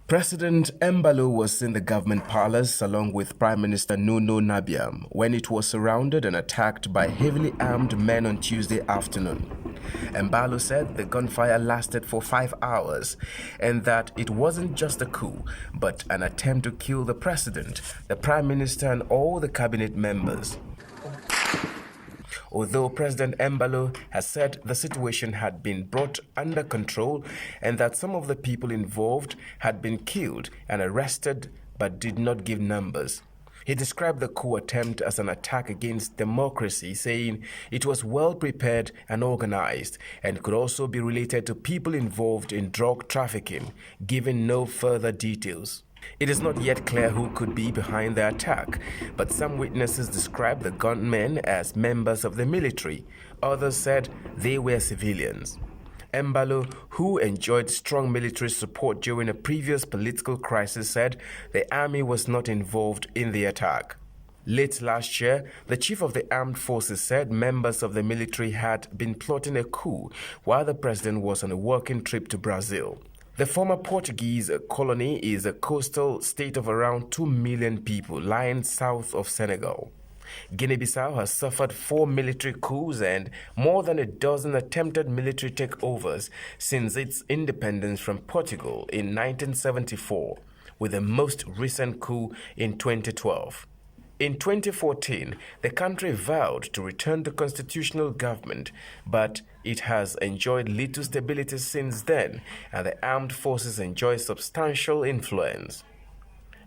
President Embalo was in the government palace along with Prime Minister Nuno Nabiam when it was surrounded and attacked by heavily armed men on Tuesday afternoon. Embalo said the gunfire lasted for 5 hours and that it wasn't just a coup, but an attempt to kill the president, the prime minister and all the cabinet members. Although President Embalo has said the situation had been brought under control and that some of the people involved had been killed and arrested but did not give numbers. He described the coup attempt as an attack against democracy, saying it was well prepared and organized and could also be related to people involved in drug trafficking, giving no further details. It is not yet clear who could be behind the attack, but some witnesses described the gunmen as members of the military. Others said they were civilians. Embalo, who enjoyed strong military support during a previous political crisis, said the army was not involved in the attack. Late last year, the chief of the armed forces said members of the military had been plotting a coup while the president was on a working trip to Brazil. The former Portuguese colony is a coastal state of around 2 million people lying south of Senegal. Guinea Bissau has suffered 4 military coups and more than a dozen attempted military takeovers since its independence from Portugal in 1974, with the most recent coup in 2012. In 2014, the country vowed to return to constitutional government, but it has enjoyed little stability since then, and the armed forces enjoy substantial influence.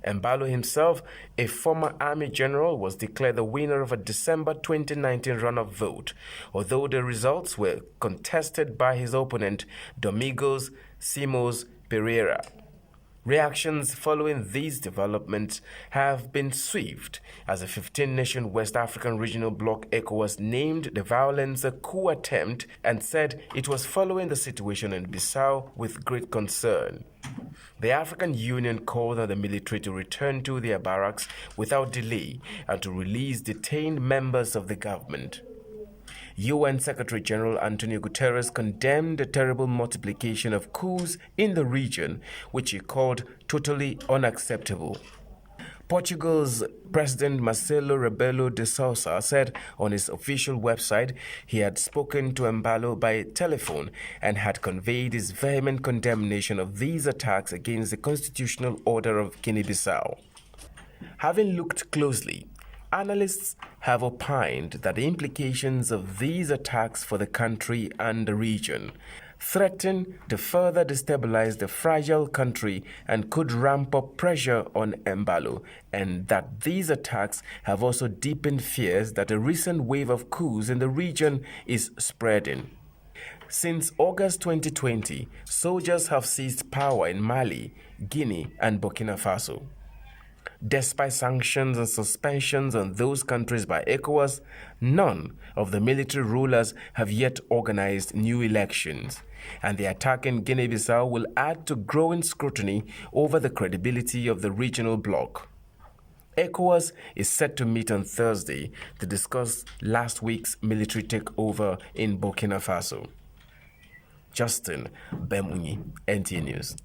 Embalo himself, a former army general, was declared the winner of a December 2019 runoff vote, although the results were contested by his opponent, Domingos Simões Pereira. Reactions following these developments have been swift, as the 15-nation West African regional bloc ECOWAS named the violence a coup attempt and said it was following the situation in Bissau with great concern. The African Union called on the military to return to their barracks without delay and to release detained members of the government. UN Secretary-General Antonio Guterres condemned the terrible multiplication of coups in the region, which he called totally unacceptable. Portugal's President Marcelo Rebelo de Sousa said on his official website he had spoken to Embalo by telephone and had conveyed his vehement condemnation of these attacks against the constitutional order of Guinea Bissau. Having looked closely, analysts have opined that the implications of these attacks for the country and the region threaten to further destabilize the fragile country and could ramp up pressure on Embalo, and that these attacks have also deepened fears that a recent wave of coups in the region is spreading. Since August 2020, soldiers have seized power in Mali, Guinea, and Burkina Faso. Despite sanctions and suspensions on those countries by ECOWAS, none of the military rulers have yet organized new elections, and the attack in Guinea-Bissau will add to growing scrutiny over the credibility of the regional bloc. ECOWAS is set to meet on Thursday to discuss last week's military takeover in Burkina Faso. Justin Bemunyi, NTA News.